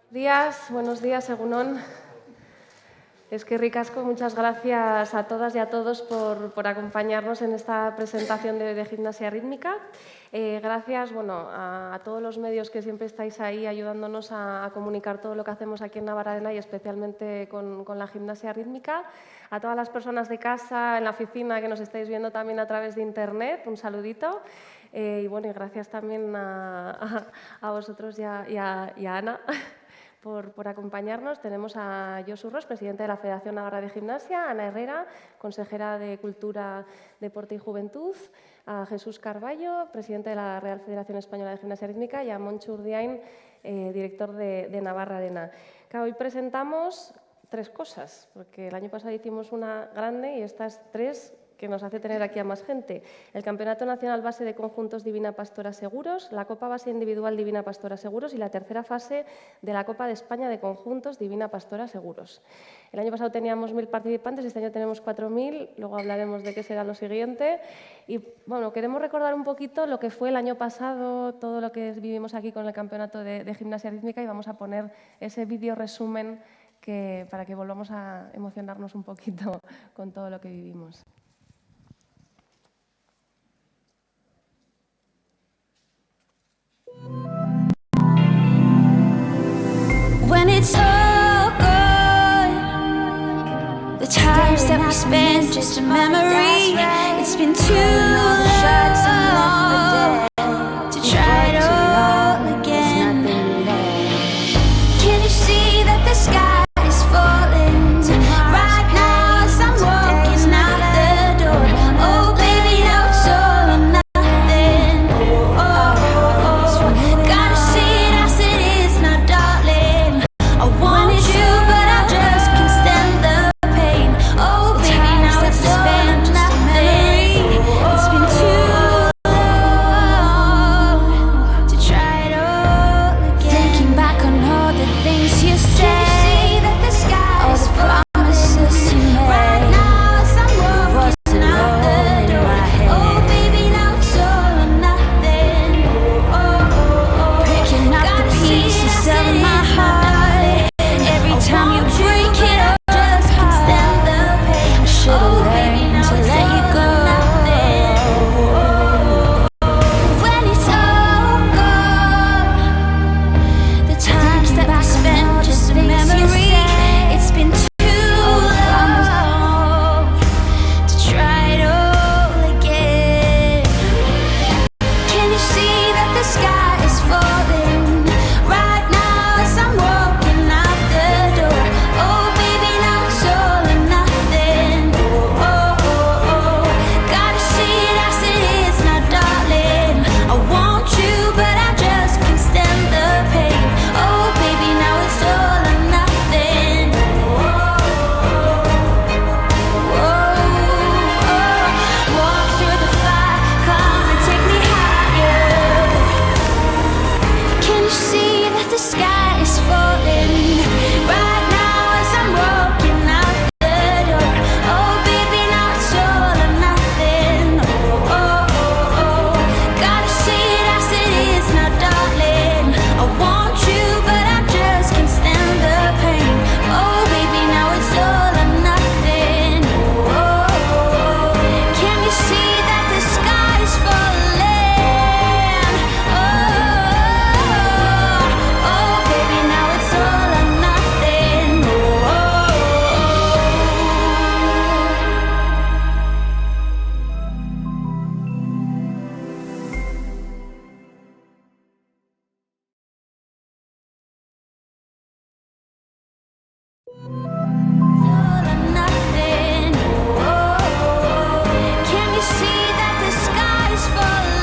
Buenos días, Egunon. Es que ricasco, muchas gracias a todas y a todos por acompañarnos en esta presentación de gimnasia rítmica. Gracias a todos los medios que siempre estáis ahí ayudándonos a comunicar todo lo que hacemos aquí en Navarra y especialmente con la gimnasia rítmica. A todas las personas de casa, en la oficina, que nos estáis viendo también a través de internet, un saludito. Y gracias también a vosotros y a Ana por acompañarnos. Tenemos a Josu Ros, presidente de la Federación Navarra de Gimnasia, a Ana Herrera, consejera de Cultura, Deporte y Juventud, a Jesús Carballo, presidente de la Real Federación Española de Gimnasia Rítmica, y a Montxo Urdiain, director de Navarra Arena. Hoy presentamos 3 cosas, porque el año pasado hicimos una grande y estas 3 que nos hace tener aquí a más gente. El Campeonato Nacional Base de Conjuntos Divina Pastora Seguros, la Copa Base Individual Divina Pastora Seguros y la tercera fase de la Copa de España de Conjuntos Divina Pastora Seguros. El año pasado teníamos 1000 participantes, este año tenemos 4000, luego hablaremos de qué será lo siguiente. Y queremos recordar un poquito lo que fue el año pasado, todo lo que vivimos aquí con el Campeonato de Gimnasia Rítmica, y vamos a poner ese vídeo resumen para que volvamos a emocionarnos un poquito con todo lo que vivimos. When it's all gone, the times that we spent just a memory. It's been too long to try it all again. Can you see that the sky is falling right now as I'm walking out the door? Oh baby, now it's all or nothing. Gotta see it as it is now, darling. I want you, but I just can't stand the pain. Oh baby, now it's all or nothing. It's been too long to try it all again. Thinking back on all the things you said, all the promises you made. Right now as I'm walking out the door. Oh baby, now it's all or nothing. Picking up the pieces of my heart. Every time you break it, I just can't stand the pain. I should've learned to let you go. When it's all gone, the times that we spent just a memory. It's been too long to try it all again. Can you see that the sky is falling right now as I'm walking out the door? Oh baby, now it's all or nothing. Gotta see it as it is now, darling. I want you, but I just can't stand the pain. Oh baby, now it's all or nothing. Walk through the fire, come and take me higher. Can you see that the sky is falling right now as I'm walking out the door? Oh baby, now it's all or nothing. Gotta see it as it is now, darling. I want you, but I just can't stand the pain. Oh baby, now it's all or nothing. Can you see that the sky is falling? Oh baby, now it's all or nothing. All or nothing. Can you see that the sky is falling?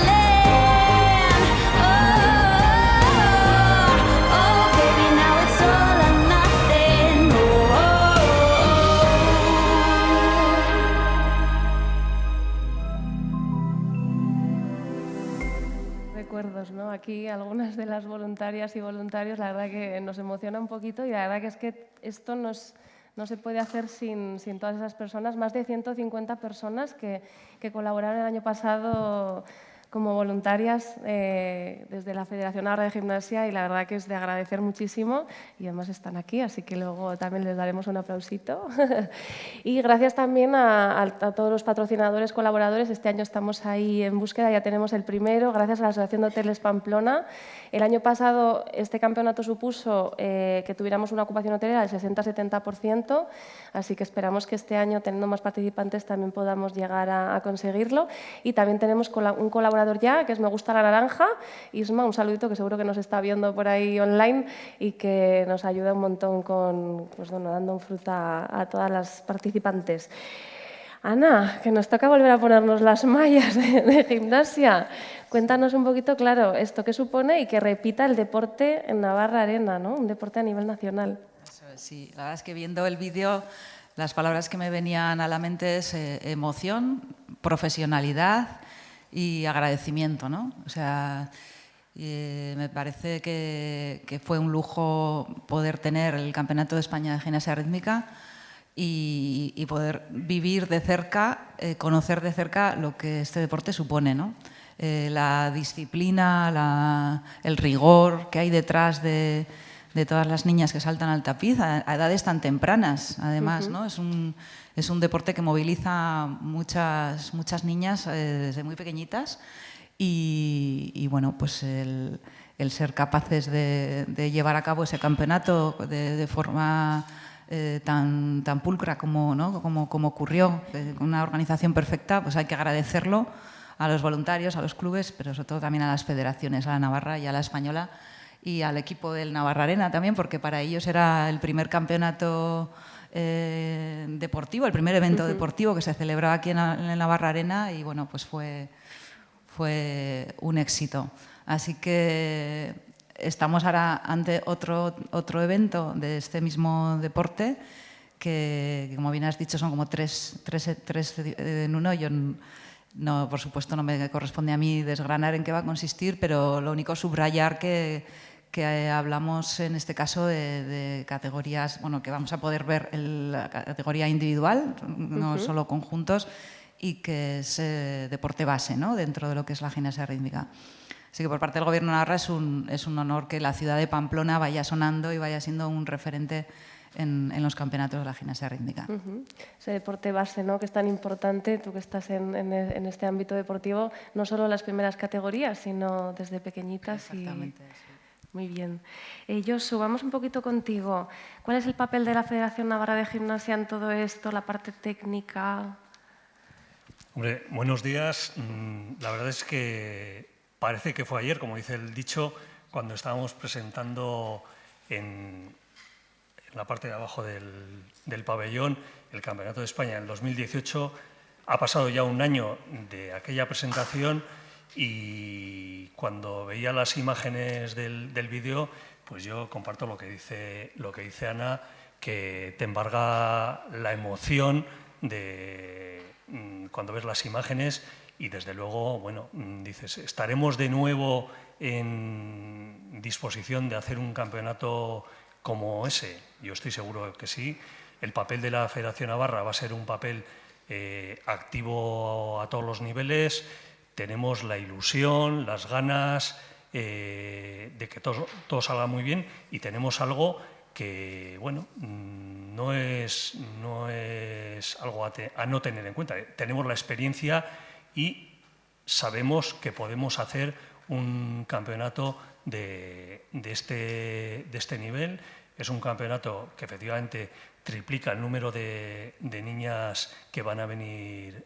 Oh baby, now it's all or nothing. Recuerdos, ¿no? Aquí algunas de las voluntarias y voluntarios, la verdad que nos emociona un poquito, y la verdad que es que esto no se puede hacer sin todas esas personas, más de 150 personas que colaboraron el año pasado como voluntarias desde la Federación Navarra de Gimnasia, y la verdad que es de agradecer muchísimo, y además están aquí, así que luego también les daremos un aplausito. Y gracias también a todos los patrocinadores, colaboradores. Este año estamos ahí en búsqueda, ya tenemos el primero, gracias a la Asociación de Hoteles Pamplona. El año pasado este campeonato supuso que tuviéramos una ocupación hotelera del 60-70%, así que esperamos que este año, teniendo más participantes, también podamos llegar a conseguirlo. Y también tenemos un colaborador ya, que es Me Gusta la Naranja. Isma, un saludito, que seguro que nos está viendo por ahí online y que nos ayuda un montón con, pues bueno, dando fruta a todas las participantes. Ana, que nos toca volver a ponernos las mallas de gimnasia. Cuéntanos un poquito, claro, esto qué supone y que repita el deporte en Navarra Arena, ¿no? Un deporte a nivel nacional. Eso es, sí, la verdad es que viendo el vídeo, las palabras que me venían a la mente es emoción, profesionalidad y agradecimiento, ¿no? O sea, me parece que fue un lujo poder tener el Campeonato de España de Gimnasia Rítmica y poder vivir de cerca, conocer de cerca lo que este deporte supone, ¿no? La disciplina, el rigor que hay detrás de todas las niñas que saltan al tapiz a edades tan tempranas, además, ¿no? Es un deporte que moviliza muchas niñas desde muy pequeñitas y bueno, pues el ser capaces de llevar a cabo ese campeonato de forma tan pulcra como, ¿no? como ocurrió, con una organización perfecta, pues hay que agradecerlo a los voluntarios, a los clubes, pero sobre todo también a las federaciones, a la Navarra y a la Española, y al equipo del Navarra Arena también, porque para ellos era el primer campeonato deportivo, el primer evento deportivo que se celebraba aquí en el Navarra Arena, y bueno, pues fue un éxito. Así que estamos ahora ante otro evento de este mismo deporte, que como bien has dicho son como tres en uno. Yo no, por supuesto, no me corresponde a mí desgranar en qué va a consistir, pero lo único subrayar que hablamos en este caso de categorías, bueno, que vamos a poder ver la categoría individual, no solo conjuntos, y que es deporte base, ¿no? Dentro de lo que es la gimnasia rítmica. Así que por parte del Gobierno de Navarra es un honor que la ciudad de Pamplona vaya sonando y vaya siendo un referente en los campeonatos de la gimnasia rítmica. Ese deporte base, ¿no?, que es tan importante, tú que estás en este ámbito deportivo, no solo las primeras categorías, sino desde pequeñitas. Exactamente, sí. Muy bien. Josu, vamos un poquito contigo. ¿Cuál es el papel de la Federación Navarra de Gimnasia en todo esto, la parte técnica? Hombre, buenos días. La verdad es que parece que fue ayer, como dice el dicho, cuando estábamos presentando en la parte de abajo del pabellón el Campeonato de España en 2018. Ha pasado ya un año de aquella presentación y cuando veía las imágenes del vídeo, pues yo comparto lo que dice Ana, que te embarga la emoción cuando ves las imágenes y desde luego, bueno, dices, estaremos de nuevo en disposición de hacer un campeonato como ese. Yo estoy seguro que sí. El papel de la Federación Navarra va a ser un papel activo a todos los niveles. Tenemos la ilusión, las ganas de que todo salga muy bien y tenemos algo que, bueno, no es algo a no tener en cuenta. Tenemos la experiencia y sabemos que podemos hacer un campeonato de este nivel. Es un campeonato que efectivamente triplica el número de niñas que van a venir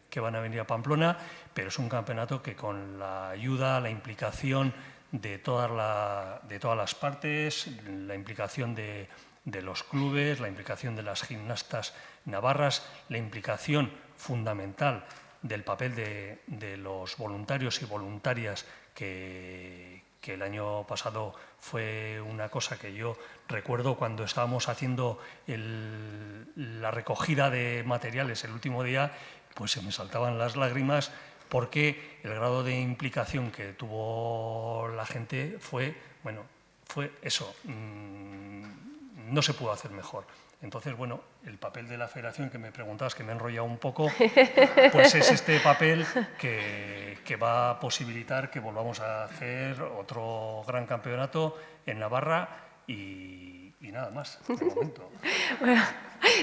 a Pamplona, pero es un campeonato que con la ayuda, la implicación de todas las partes, la implicación de los clubes, la implicación de las gimnastas navarras, la implicación fundamental del papel de los voluntarios y voluntarias que el año pasado fue una cosa que yo recuerdo cuando estábamos haciendo la recogida de materiales el último día, pues se me saltaban las lágrimas porque el grado de implicación que tuvo la gente fue eso. no se pudo hacer mejor. Entonces, bueno, el papel de la federación, que me preguntabas, que me he enrollado un poco, pues es este papel que va a posibilitar que volvamos a hacer otro gran campeonato en Navarra y nada más, de momento. Bueno,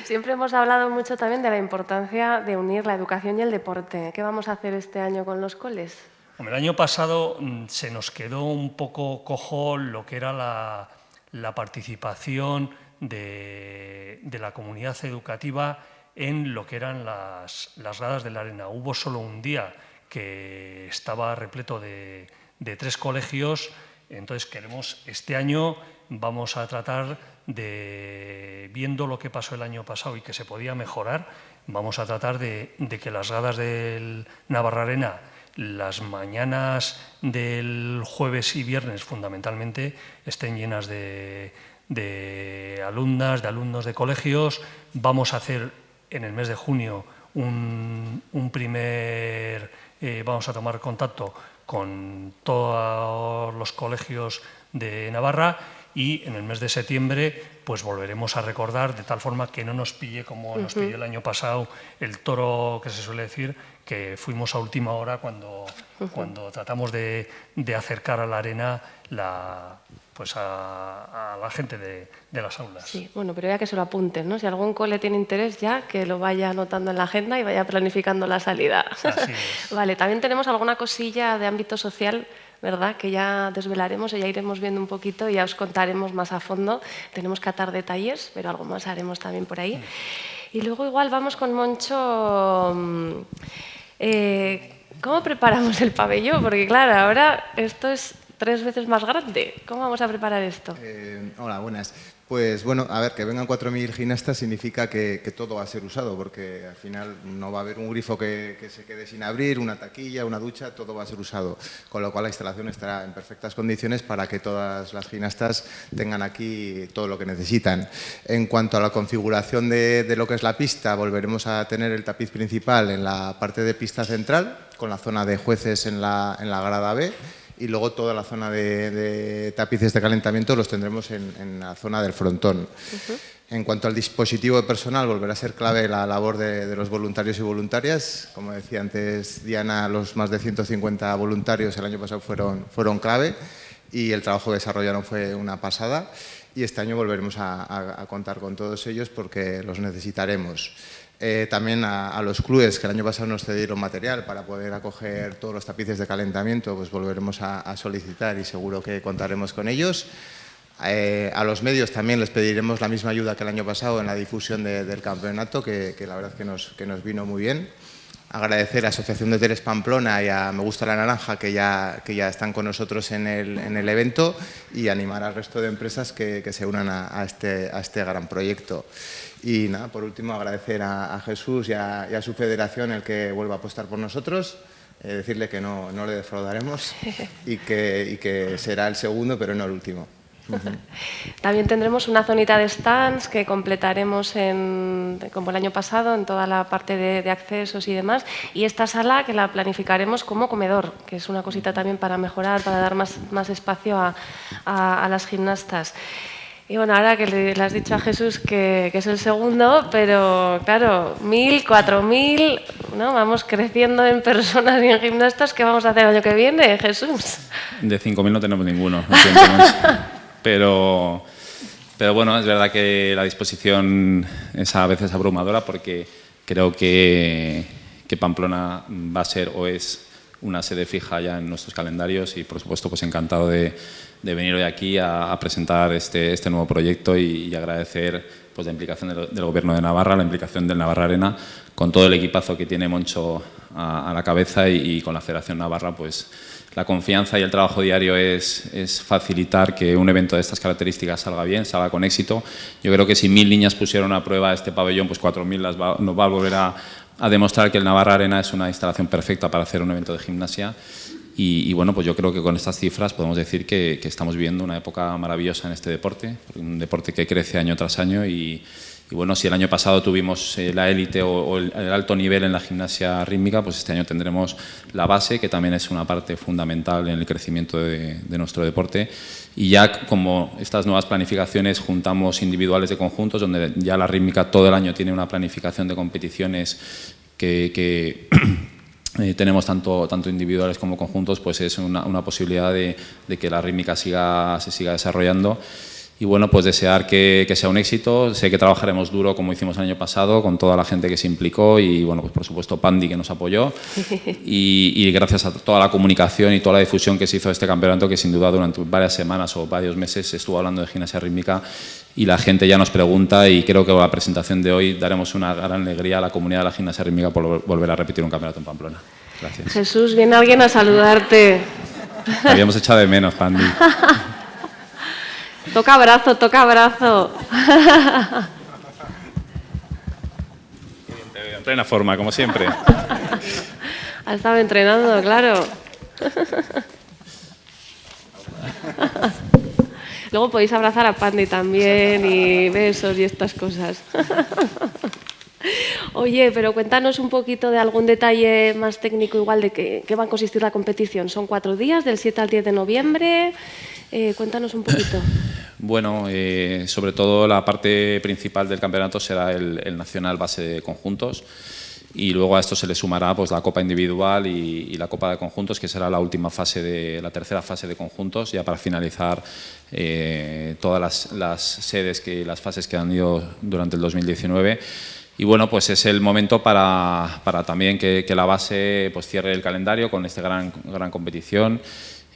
siempre hemos hablado mucho también de la importancia de unir la educación y el deporte. ¿Qué vamos a hacer este año con los coles? Hombre, el año pasado se nos quedó un poco cojo lo que era la participación de la comunidad educativa en lo que eran las gradas de la arena. Hubo solo un día que estaba repleto de 3 colegios, entonces este año vamos a tratar de, viendo lo que pasó el año pasado y que se podía mejorar, vamos a tratar de que las gradas del Navarra Arena, las mañanas del jueves y viernes fundamentalmente, estén llenas de alumnas, de alumnos de colegios. Vamos a hacer en el mes de junio vamos a tomar contacto con todos los colegios de Navarra y en el mes de septiembre pues volveremos a recordar de tal forma que no nos pille como nos pilló el año pasado el toro, que se suele decir, que fuimos a última hora cuando tratamos de acercar a la arena pues a la gente de las aulas. Sí, bueno, pero ya que se lo apunten, ¿no? Si algún cole tiene interés ya, que lo vaya anotando en la agenda y vaya planificando la salida. Así es. Vale, también tenemos alguna cosilla de ámbito social, ¿verdad?, que ya desvelaremos y ya iremos viendo un poquito y ya os contaremos más a fondo. Tenemos que atar detalles, pero algo más haremos también por ahí. Y luego igual vamos con Moncho. ¿Cómo preparamos el pabellón? Porque claro, ahora esto es 3 veces más grande. ¿Cómo vamos a preparar esto? Hola, buenas. Pues bueno, a ver, que vengan 4.000 gimnastas significa que todo va a ser usado, porque al final no va a haber un grifo que se quede sin abrir, una taquilla, una ducha, todo va a ser usado. Con lo cual la instalación estará en perfectas condiciones para que todas las gimnastas tengan aquí todo lo que necesitan. En cuanto a la configuración de lo que es la pista, volveremos a tener el tapiz principal en la parte de pista central, con la zona de jueces en la grada B. Y luego toda la zona de tapices de calentamiento los tendremos en la zona del frontón. En cuanto al dispositivo de personal, volverá a ser clave la labor de los voluntarios y voluntarias. Como decía antes Diana, los más de 150 voluntarios el año pasado fueron clave y el trabajo que desarrollaron fue una pasada. Y este año volveremos a contar con todos ellos porque los necesitaremos. También a los clubes que el año pasado nos cedieron material para poder acoger todos los tapices de calentamiento, pues volveremos a solicitar y seguro que contaremos con ellos. A los medios también les pediremos la misma ayuda que el año pasado en la difusión del campeonato, que la verdad que nos vino muy bien. Agradecer a la Asociación de Hoteles Pamplona y a Me Gusta la Naranja, que ya están con nosotros en el evento, y animar al resto de empresas que se unan a este gran proyecto. Y nada, por último, agradecer a Jesús y a su federación el que vuelva a apostar por nosotros, decirle que no le defraudaremos y que será el segundo, pero no el último. También tendremos una zonita de stands que completaremos como el año pasado en toda la parte de accesos y demás, y esta sala que la planificaremos como comedor, que es una cosita también para mejorar, para dar más espacio a las gimnastas. Y bueno, ahora que le has dicho a Jesús que es el segundo, pero claro, 1.000, 4.000, ¿no? Vamos creciendo en personas y en gimnastas. ¿Qué vamos a hacer el año que viene, Jesús? De 5.000 no tenemos ninguno, lo siento mucho. Pero bueno, es verdad que la disposición es a veces abrumadora porque creo que Pamplona va a ser o es una sede fija ya en nuestros calendarios y, por supuesto, pues encantado de venir hoy aquí a presentar este nuevo proyecto y agradecer pues la implicación del Gobierno de Navarra, la implicación del Navarra Arena, con todo el equipazo que tiene Moncho a la cabeza y con la Federación Navarra, pues la confianza y el trabajo diario es facilitar que un evento de estas características salga bien, salga con éxito. Yo creo que si 1.000 niñas pusieron a prueba este pabellón, pues 4.000 nos va a volver a demostrar que el Navarra Arena es una instalación perfecta para hacer un evento de gimnasia. Y bueno, pues yo creo que con estas cifras podemos decir que estamos viviendo una época maravillosa en este deporte, un deporte que crece año tras año y Y bueno, si el año pasado tuvimos la élite o el alto nivel en la gimnasia rítmica, pues este año tendremos la base, que también es una parte fundamental en el crecimiento de nuestro deporte. Y ya como estas nuevas planificaciones juntamos individuales de conjuntos, donde ya la rítmica todo el año tiene una planificación de competiciones que tenemos tanto individuales como conjuntos, pues es una posibilidad de que la rítmica se siga desarrollando. Y bueno, pues desear que sea un éxito. Sé que trabajaremos duro como hicimos el año pasado con toda la gente que se implicó y bueno, pues por supuesto Pandi, que nos apoyó, y gracias a toda la comunicación y toda la difusión que se hizo de este campeonato, que sin duda durante varias semanas o varios meses se estuvo hablando de gimnasia rítmica y la gente ya nos pregunta, y creo que con la presentación de hoy daremos una gran alegría a la comunidad de la gimnasia rítmica por volver a repetir un campeonato en Pamplona. Gracias. Jesús, viene alguien a saludarte. Te habíamos echado de menos, Pandi. Toca abrazo, toca abrazo. En plena forma, como siempre. Ha estado entrenando, claro. Luego podéis abrazar a Pandi también y besos y estas cosas. Oye, pero cuéntanos un poquito de algún detalle más técnico, igual de qué va a consistir la competición. Son 4 días, del 7 al 10 de noviembre. Cuéntanos un poquito. Bueno, sobre todo la parte principal del campeonato será el nacional base de conjuntos, y luego a esto se le sumará pues la copa individual y la copa de conjuntos, que será la última fase la tercera fase de conjuntos, ya para finalizar todas las sedes, las fases que han ido durante el 2019. Y bueno, pues es el momento para también que la base pues cierre el calendario con esta gran competición.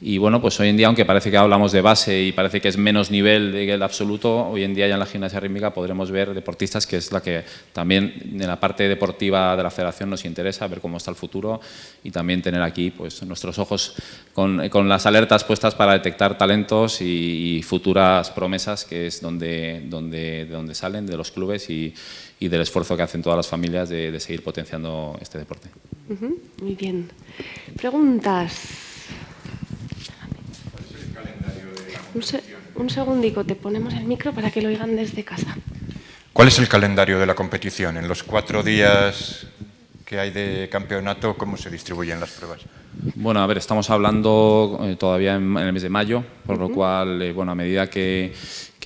Y bueno, pues hoy en día, aunque parece que hablamos de base y parece que es menos nivel del absoluto, hoy en día ya en la gimnasia rítmica podremos ver deportistas, que es la que también en la parte deportiva de la federación nos interesa, ver cómo está el futuro, y también tener aquí pues nuestros ojos con las alertas puestas para detectar talentos y futuras promesas, que es de donde salen, de los clubes y del esfuerzo que hacen todas las familias de seguir potenciando este deporte. Muy bien. Preguntas. Un segundico, te ponemos el micro para que lo oigan desde casa. ¿Cuál es el calendario de la competición? En los 4 días que hay de campeonato, ¿cómo se distribuyen las pruebas? Bueno, a ver, estamos hablando todavía en el mes de mayo, por lo cual, bueno, a medida que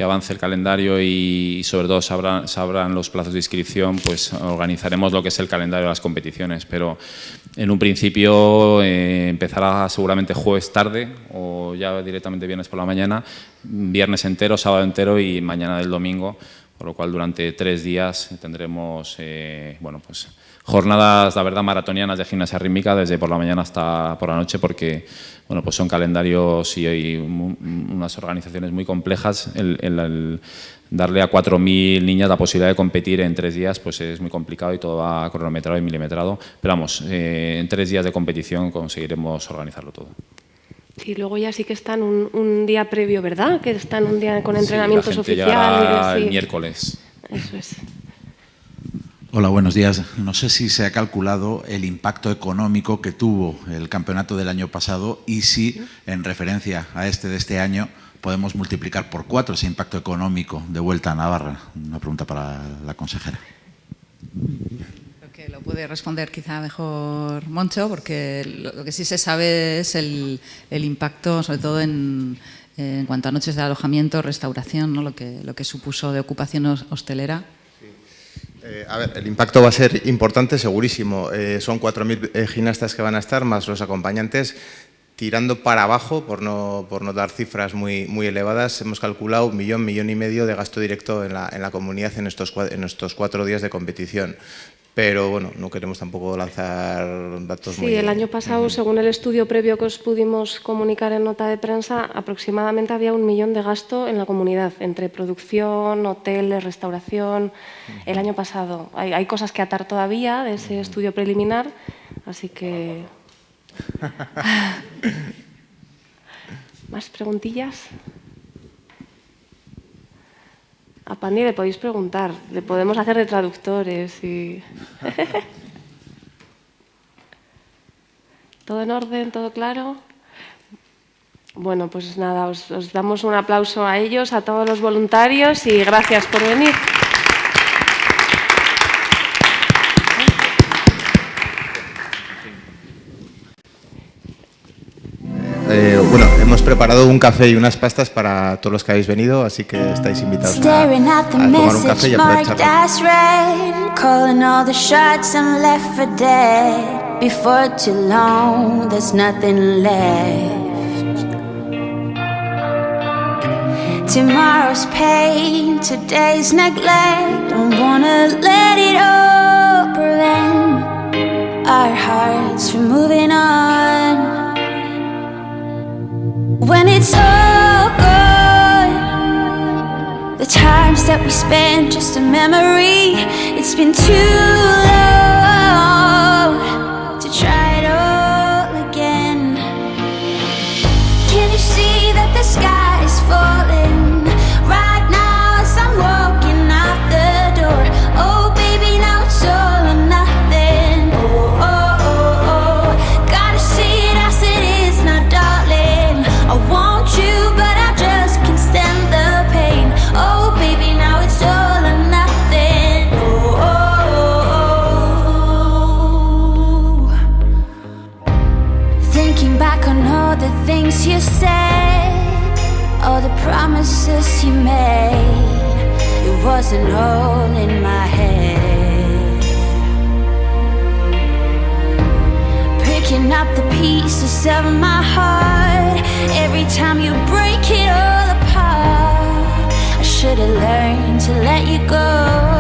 avance el calendario y sobre todo se abran los plazos de inscripción, pues organizaremos lo que es el calendario de las competiciones, pero en un principio empezará seguramente jueves tarde o ya directamente viernes por la mañana, viernes entero, sábado entero y mañana del domingo, por lo cual durante 3 días tendremos, bueno, pues jornadas, la verdad, maratonianas de gimnasia rítmica desde por la mañana hasta por la noche, porque bueno, pues son calendarios y unas organizaciones muy complejas. El darle a 4.000 niñas la posibilidad de competir en 3 días pues es muy complicado y todo va cronometrado y milimetrado. Pero vamos, en 3 días de competición conseguiremos organizarlo todo. Y luego ya sí que están un día previo, ¿verdad? Que están un día con entrenamientos oficiales. Llegará el miércoles. Eso es. Hola, buenos días. No sé si se ha calculado el impacto económico que tuvo el campeonato del año pasado y si, en referencia a de este año, podemos multiplicar por 4 ese impacto económico de vuelta a Navarra. Una pregunta para la consejera. Creo que lo puede responder quizá mejor Moncho, porque lo que sí se sabe es el impacto, sobre todo en cuanto a noches de alojamiento, restauración, ¿no? lo que supuso de ocupación hostelera. A ver, el impacto va a ser importante, segurísimo. Son 4.000 gimnastas que van a estar, más los acompañantes. Tirando para abajo, por no dar cifras muy elevadas, hemos calculado 1 millón, 1,5 millones de gasto directo en la comunidad en estos 4 días de competición. Pero bueno, no queremos tampoco lanzar datos muy... Sí, el año pasado, según el estudio previo que os pudimos comunicar en nota de prensa, aproximadamente había 1 millón de gasto en la comunidad, entre producción, hoteles, restauración. El año pasado hay cosas que atar todavía de ese estudio preliminar, así que... ¿Más preguntillas? A Pandi le podéis preguntar, le podemos hacer de traductores y... ¿Todo en orden? ¿Todo claro? Bueno, pues nada, os damos un aplauso a ellos, a todos los voluntarios y gracias por venir. bueno, hemos preparado un café y unas pastas para todos los que habéis venido, así que estáis invitados a tomar un café y a poder charlar. Calling all the shots I'm left for dead. Before too long, there's nothing left. Tomorrow's pain, today's neglect. Don't wanna let it all prevent our hearts from moving on. When it's all gone, the times that we spent just a memory. It's been too long to try it all again. Can you see that the sky is falling right now as I'm walking out the door? Oh baby, now it's all or nothing. Oh, oh, oh, oh. Gotta see it as it is now, darling. I want you, but I just can't stand the pain. Oh baby, now it's all or nothing. Oh, oh, oh. Thinking back on all the things you said, all the promises you made, it wasn't all in my head. Picking up the pieces of my heart, every time you break it all apart. I should've learned to let you go.